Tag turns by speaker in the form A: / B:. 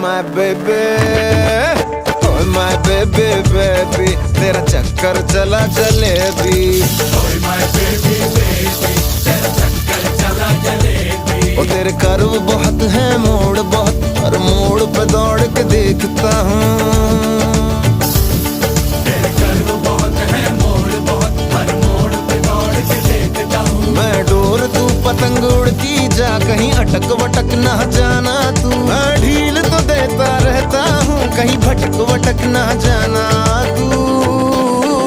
A: my baby, oh my baby baby, तेरा चक्कर चला जलेबी।
B: ओए माय बेबी बेबी, तेरा चक्कर चला जलेबी।
A: ओ तेरे कर्व बहुत है, मोड़ बहुत, हर मोड़ पे दौड़ के देखता हूँ।
B: तेरे कर्व बहुत है, मोड़ बहुत, हर मोड़ पे दौड़ के देखता हूँ।
A: मैं डोर तू पतंग उड़ती जा, कहीं अटक वटक ना जाना तू। मैं ढील तो देता रहता हूँ, कहीं भटक वटक ना जाना।